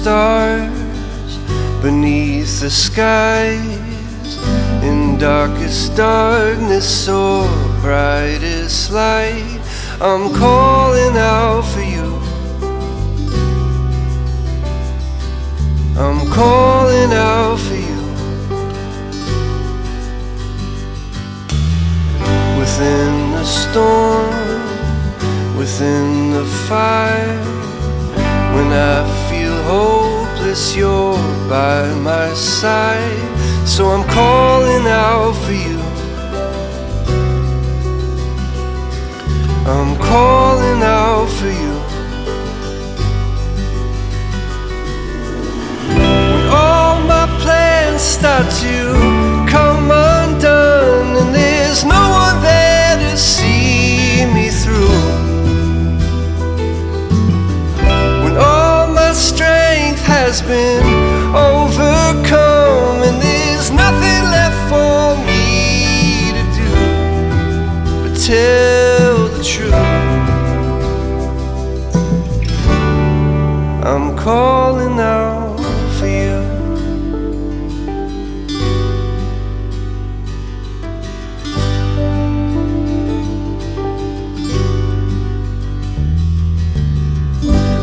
stars beneath the skies, in darkest darkness or brightest light, I'm calling out for you. I'm calling out for you. Within the storm, within the fire, when I feel hopeless, you're by my side. So I'm calling out for you. I'm calling out for you. When all my plans start to come undone and there's no one there to see me through, when all my strength has been overcome and there's nothing left for me to do but tell the truth, I'm calling out for you.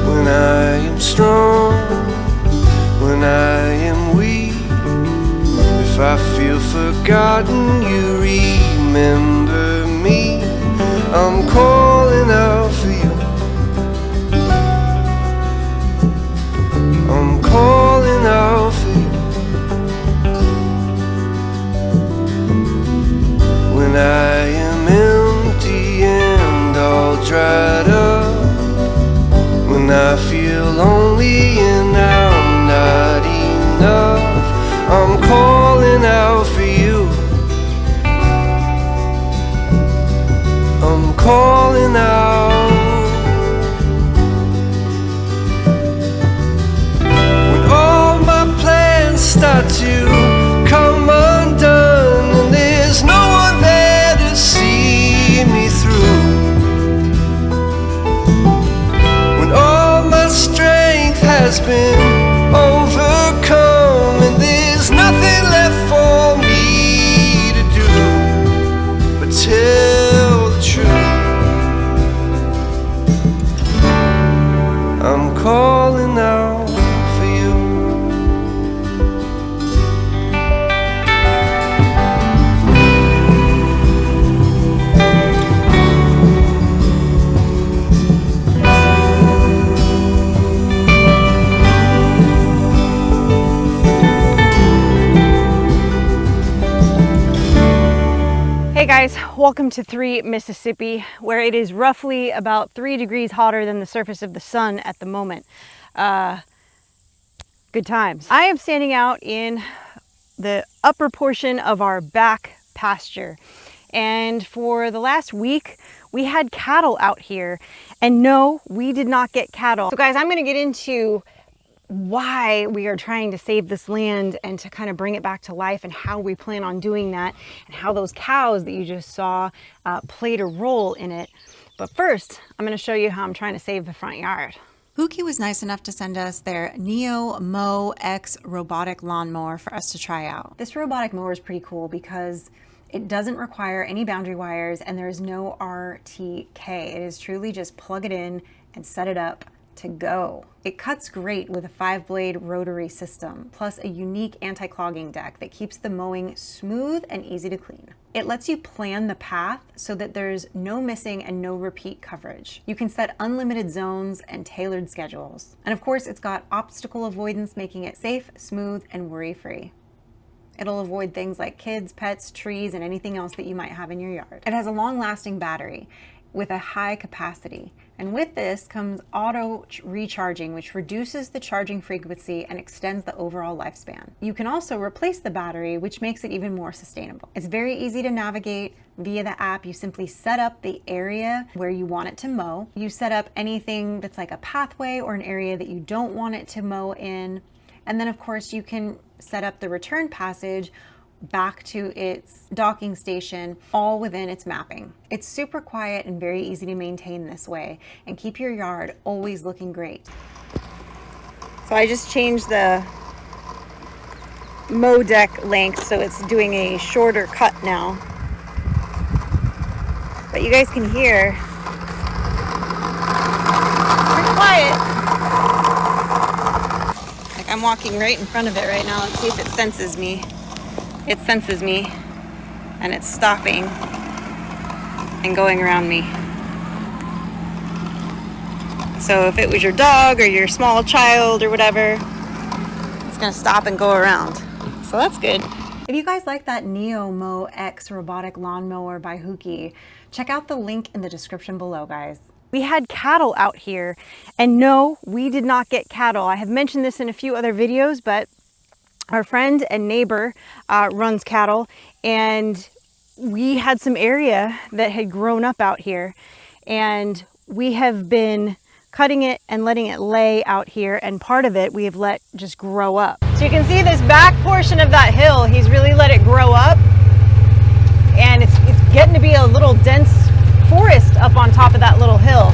When I am strong, when I am weak, if I feel forgotten, you remember me. I'm calling out for you. I'm calling out for you. When I am empty and all dried up, when I feel lonely and I'm not enough, I'm calling out for you. I'm calling out. When all my plans start to come undone and there's no one there to see me through, when all my strength has been overcome and there's nothing left for me to do but tell the truth, I'm calling out for you. Hey guys, welcome to 3 Mississippi, where it is roughly about 3 degrees hotter than the surface of the sun at the moment. Good times. I am standing out in the upper portion of our back pasture, and for the last week we had cattle out here, and no, we did not get cattle. So guys, I'm going to get into why we are trying to save this land and to kind of bring it back to life and how we plan on doing that and how those cows that you just saw played a role in it. But first, I'm going to show you how I'm trying to save the front yard. Pookie was nice enough to send us their Neo Mow X robotic lawnmower for us to try out. This robotic mower is pretty cool because it doesn't require any boundary wires and there is no RTK. It is truly just plug it in and set it up to go. It cuts great with a 5-blade rotary system, plus a unique anti-clogging deck that keeps the mowing smooth and easy to clean. It lets you plan the path so that there's no missing and no repeat coverage. You can set unlimited zones and tailored schedules. And of course, it's got obstacle avoidance, making it safe, smooth, and worry-free. It'll avoid things like kids, pets, trees, and anything else that you might have in your yard. It has a long-lasting battery with a high capacity. And with this comes auto recharging, which reduces the charging frequency and extends the overall lifespan. You can also replace the battery, which makes it even more sustainable. It's very easy to navigate via the app. You simply set up the area where you want it to mow. You set up anything that's like a pathway or an area that you don't want it to mow in. And then of course you can set up the return passage back to its docking station, all within its mapping. It's super quiet and very easy to maintain this way and keep your yard always looking great. So I just changed the mow deck length so it's doing a shorter cut now. But you guys can hear, pretty quiet. Like I'm walking right in front of it right now. Let's see if it senses me. It senses me and it's stopping and going around me. So if it was your dog or your small child or whatever, it's gonna stop and go around. So that's good. If you guys like that Neo Mow X robotic lawnmower by Hookie, check out the link in the description below, guys. We had cattle out here, and no, we did not get cattle. I have mentioned this in a few other videos, but our friend and neighbor runs cattle, and we had some area that had grown up out here, and we have been cutting it and letting it lay out here, and part of it we have let just grow up. So you can see this back portion of that hill, he's really let it grow up, and it's getting to be a little dense forest up on top of that little hill.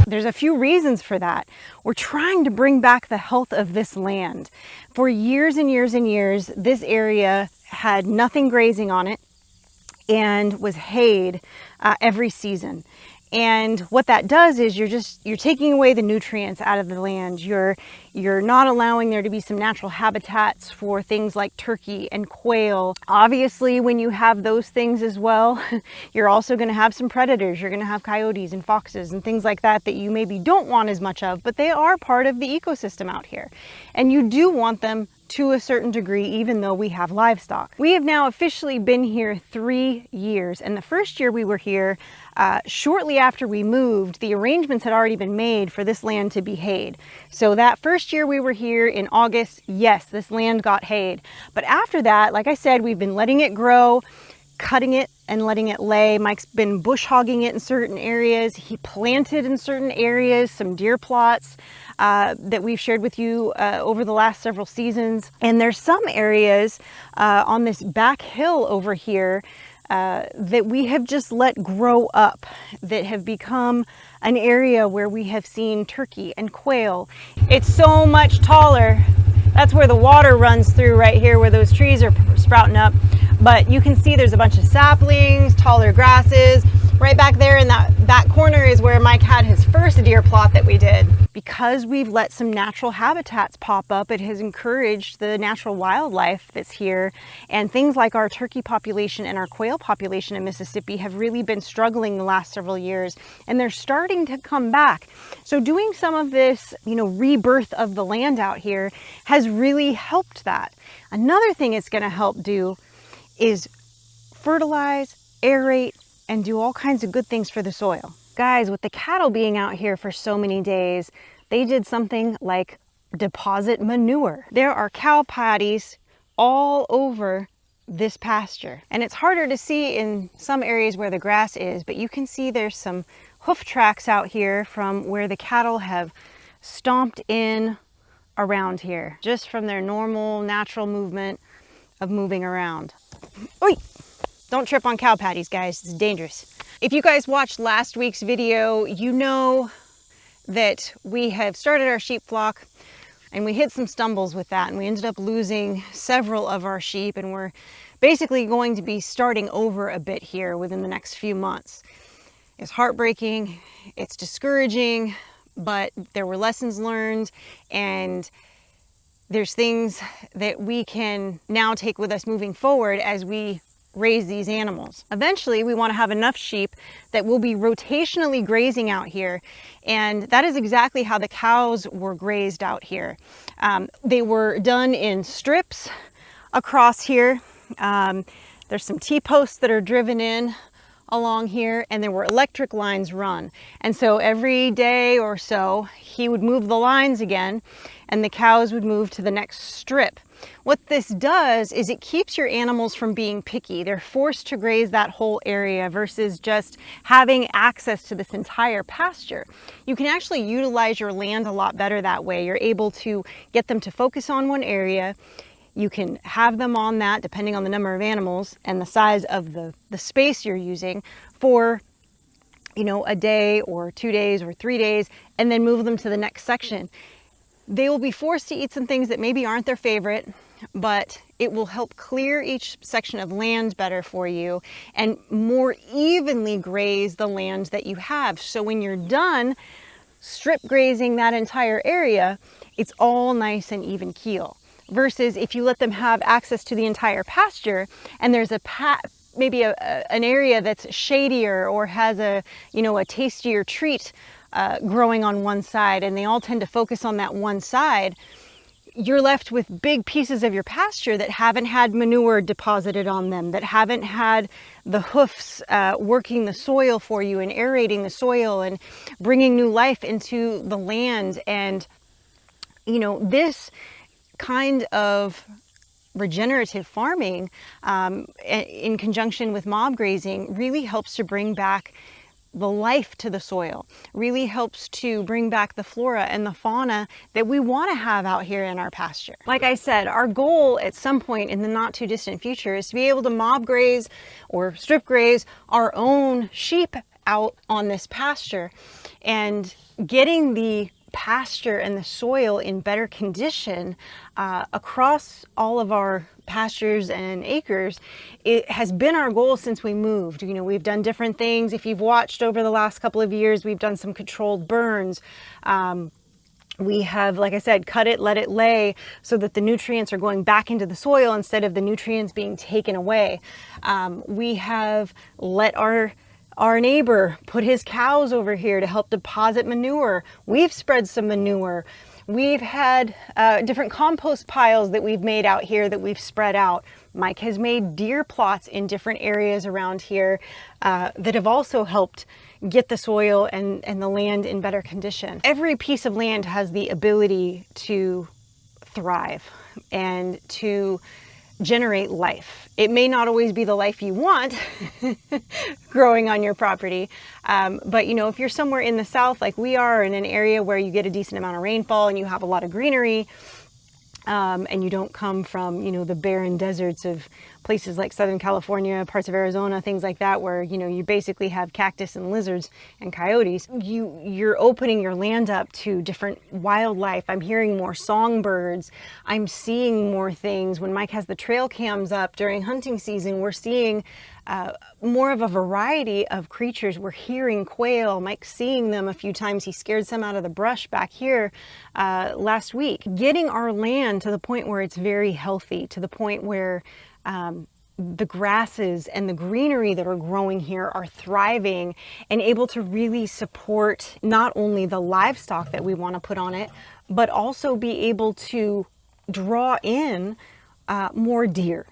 There's a few reasons for that. We're trying to bring back the health of this land. For years and years and years, this area had nothing grazing on it and was hayed every season. And what that does is you're taking away the nutrients out of the land. You're not allowing there to be some natural habitats for things like turkey and quail. Obviously, when you have those things as well, you're also going to have some predators. You're going to have coyotes and foxes and things like that that you maybe don't want as much of, but they are part of the ecosystem out here. And you do want them to a certain degree, even though we have livestock. We have now officially been here 3 years, and the first year we were here, shortly after we moved, the arrangements had already been made for this land to be hayed. So that first year we were here in August, yes, this land got hayed. But after that, like I said, we've been letting it grow, cutting it and letting it lay. Mike's been bush hogging it in certain areas. He planted in certain areas some deer plots that we've shared with you over the last several seasons. And there's some areas on this back hill over here that we have just let grow up, that have become an area where we have seen turkey and quail. It's so much taller. That's where the water runs through right here, where those trees are sprouting up. But you can see there's a bunch of saplings, taller grasses. Right back there in that back corner is where Mike had his first deer plot that we did. Because we've let some natural habitats pop up, it has encouraged the natural wildlife that's here. And things like our turkey population and our quail population in Mississippi have really been struggling the last several years, and they're starting to come back. So doing some of this, rebirth of the land out here has really helped that. Another thing it's going to help do is fertilize, aerate, and do all kinds of good things for the soil. Guys, with the cattle being out here for so many days, they did something like deposit manure. There are cow patties all over this pasture, and it's harder to see in some areas where the grass is, but you can see there's some hoof tracks out here from where the cattle have stomped in around here, just from their normal natural movement of moving around. Oi! Don't trip on cow patties, guys, it's dangerous. If you guys watched last week's video, you know that we have started our sheep flock and we hit some stumbles with that, and we ended up losing several of our sheep, and we're basically going to be starting over a bit here within the next few months. It's heartbreaking, it's discouraging, but there were lessons learned, and there's things that we can now take with us moving forward as we raise these animals. Eventually, we want to have enough sheep that will be rotationally grazing out here, and that is exactly how the cows were grazed out here. They were done in strips across here. There's some T-posts that are driven in along here, and there were electric lines run. And so every day or so, he would move the lines again, and the cows would move to the next strip. What this does is it keeps your animals from being picky. They're forced to graze that whole area versus just having access to this entire pasture. You can actually utilize your land a lot better that way. You're able to get them to focus on one area. You can have them on that depending on the number of animals and the size of the space you're using for a day or 2 days or 3 days, and then move them to the next section. They will be forced to eat some things that maybe aren't their favorite, but it will help clear each section of land better for you and more evenly graze the land that you have. So when you're done strip grazing that entire area, it's all nice and even keel. Versus if you let them have access to the entire pasture and there's maybe an area that's shadier or has a tastier treat growing on one side, and they all tend to focus on that one side, you're left with big pieces of your pasture that haven't had manure deposited on them, that haven't had the hoofs working the soil for you and aerating the soil and bringing new life into the land. And this kind of regenerative farming in conjunction with mob grazing really helps to bring back the life to the soil, really helps to bring back the flora and the fauna that we want to have out here in our pasture. Like I said, our goal at some point in the not too distant future is to be able to mob graze or strip graze our own sheep out on this pasture, and getting the pasture and the soil in better condition across all of our pastures and acres. It has been our goal since we moved. We've done different things. If you've watched over the last couple of years, we've done some controlled burns. We have, like I said, cut it, let it lay so that the nutrients are going back into the soil instead of the nutrients being taken away. We have let our neighbor put his cows over here to help deposit manure. We've spread some manure. We've had different compost piles that we've made out here that we've spread out. Mike has made deer plots in different areas around here that have also helped get the soil and the land in better condition. Every piece of land has the ability to thrive and to generate life. It may not always be the life you want growing on your property, but if you're somewhere in the south like we are, in an area where you get a decent amount of rainfall and you have a lot of greenery, and you don't come from the barren deserts of places like Southern California, parts of Arizona, things like that, where you basically have cactus and lizards and coyotes, you're opening your land up to different wildlife. I'm hearing more songbirds. I'm seeing more things. When Mike has the trail cams up during hunting season, we're seeing more of a variety of creatures. We're hearing quail. Mike's seeing them a few times. He scared some out of the brush back here last week. Getting our land to the point where it's very healthy, to the point where the grasses and the greenery that are growing here are thriving and able to really support not only the livestock that we want to put on it, but also be able to draw in more deer,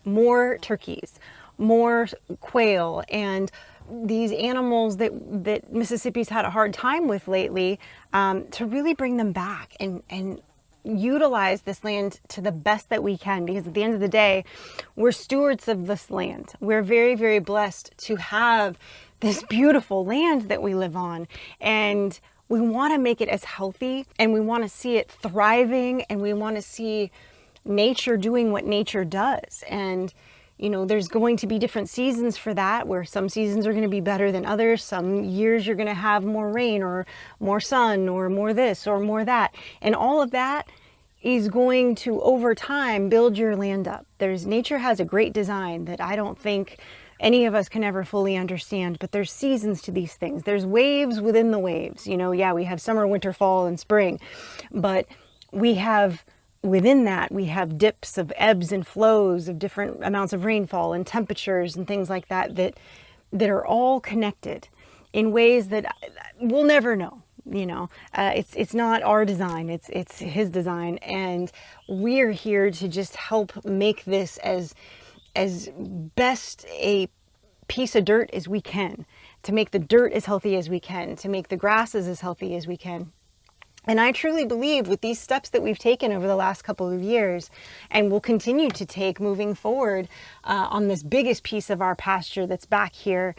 more turkeys, more quail, and these animals that Mississippi's had a hard time with lately, to really bring them back and utilize this land to the best that we can, because at the end of the day, we're stewards of this land. We're very, very blessed to have this beautiful land that we live on, and we want to make it as healthy, and we want to see it thriving, and we want to see nature doing what nature does. And there's going to be different seasons for that, where some seasons are going to be better than others. Some years you're going to have more rain or more sun or more this or more that. And all of that is going to, over time, build your land up. Nature has a great design that I don't think any of us can ever fully understand, but there's seasons to these things. There's waves within the waves. Yeah, we have summer, winter, fall, and spring, but within that, we have dips of ebbs and flows of different amounts of rainfall and temperatures and things like that are all connected in ways that we'll never know. It's not our design, it's his design, and we're here to just help make this as best a piece of dirt as we can, to make the dirt as healthy as we can, to make the grasses as healthy as we can. And I truly believe with these steps that we've taken over the last couple of years, and will continue to take moving forward on this biggest piece of our pasture that's back here,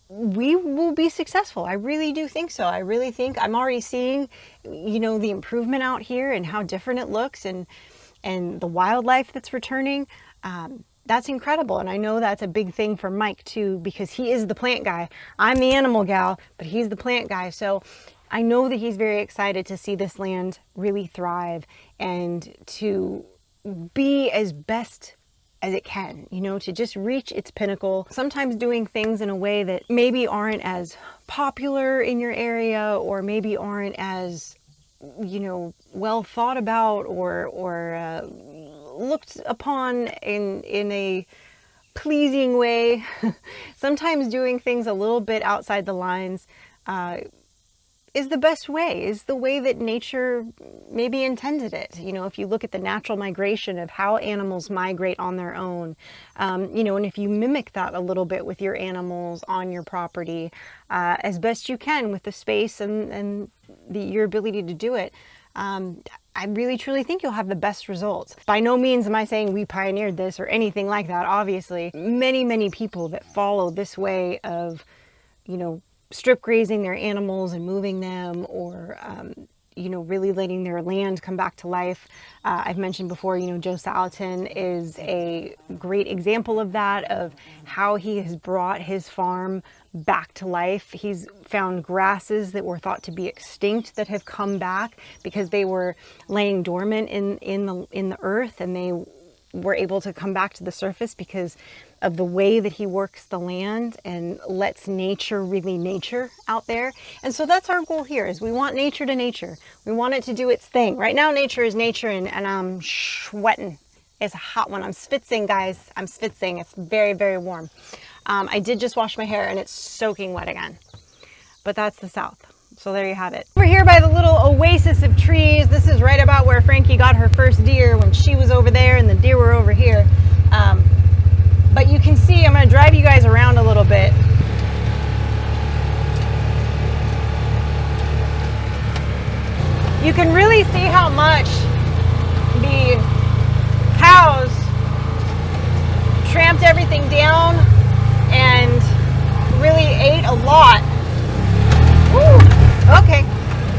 we will be successful. I really do think so. I really think I'm already seeing, the improvement out here and how different it looks, and the wildlife that's returning. that's incredible. And I know that's a big thing for Mike too, because he is the plant guy. I'm the animal gal, but he's the plant guy. So I know that he's very excited to see this land really thrive and to be as best as it can, you know, to just reach its pinnacle. Sometimes doing things in a way that maybe aren't as popular in your area, or maybe aren't as, you know, well thought about, or looked upon in a pleasing way. Sometimes doing things a little bit outside the lines is the best way, is the way that nature maybe intended it. You know, if you look at the natural migration of how animals migrate on their own, you know, and if you mimic that a little bit with your animals on your property, as best you can with the space and your ability to do it, I really truly think you'll have the best results. By no means am I saying we pioneered this or anything like that. Obviously, many people that follow this way of, you know, strip grazing their animals and moving them, or you know, really letting their land come back to life. I've mentioned before, you know, Joe Salatin is a great example of that, of how he has brought his farm back to life. He's found grasses that were thought to be extinct that have come back because they were laying dormant in the earth, and they were able to come back to the surface because of the way that he works the land and lets nature really nature out there. And so that's our goal here, is we want nature to nature. We want it to do its thing. Right now nature is nature, and I'm sweating. It's a hot one. I'm schwitzing, guys. I'm schwitzing. It's very warm. I did just wash my hair and it's soaking wet again. But that's the South. So there you have it. We're here by the little oasis of trees. This is right about where Frankie got her first deer, when she was over there and the deer were over here. But you can see, I'm going to drive you guys around a little bit. You can really see how much the cows tramped everything down and really ate a lot. Woo. Okay.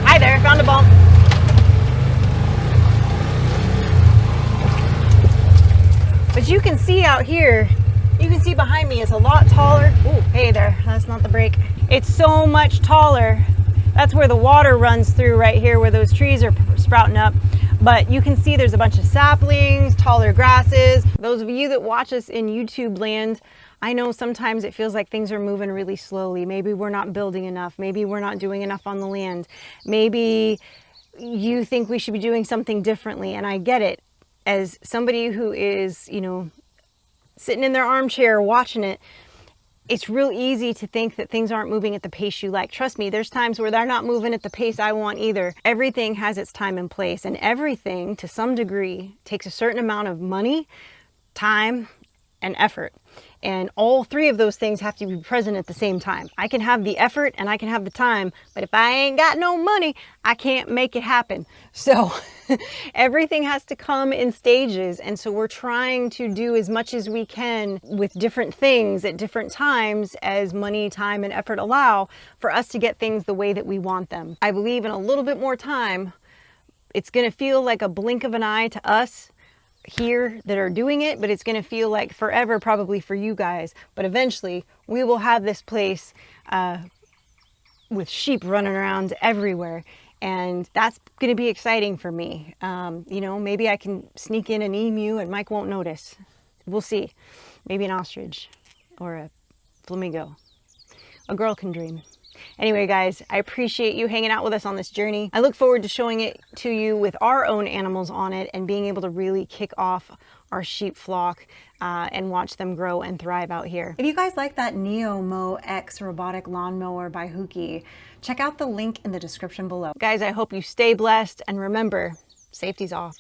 Hi there, found a bump. But you can see out here, you can see behind me is a lot taller. Ooh, hey there, that's not the brake. It's so much taller. That's where the water runs through, right here where those trees are sprouting up. But you can see there's a bunch of saplings, taller grasses. Those of you that watch us in YouTube land, I know sometimes it feels like things are moving really slowly. Maybe we're not building enough. Maybe we're not doing enough on the land. Maybe you think we should be doing something differently. And I get it. As somebody who is, you know, sitting in their armchair watching it, it's real easy to think that things aren't moving at the pace you like. Trust me, there's times where they're not moving at the pace I want either. Everything has its time and place, and everything, to some degree, takes a certain amount of money, time, and effort. And all three of those things have to be present at the same time. I can have the effort and I can have the time, but if I ain't got no money, I can't make it happen. So everything has to come in stages. And so we're trying to do as much as we can with different things at different times as money, time, and effort allow for us to get things the way that we want them. I believe in a little bit more time, it's going to feel like a blink of an eye to us here that are doing it, but it's going to feel like forever probably for you guys. But eventually we will have this place with sheep running around everywhere, and that's going to be exciting for me. You know, maybe I can sneak in an emu and Mike won't notice. We'll see. Maybe an ostrich or a flamingo. A girl can dream. Anyway, guys, I appreciate you hanging out with us on this journey. I look forward to showing it to you with our own animals on it and being able to really kick off our sheep flock and watch them grow and thrive out here. If you guys like that Neo Mow X robotic lawnmower by Huki, check out the link in the description below. Guys, I hope you stay blessed, and remember, safety's off.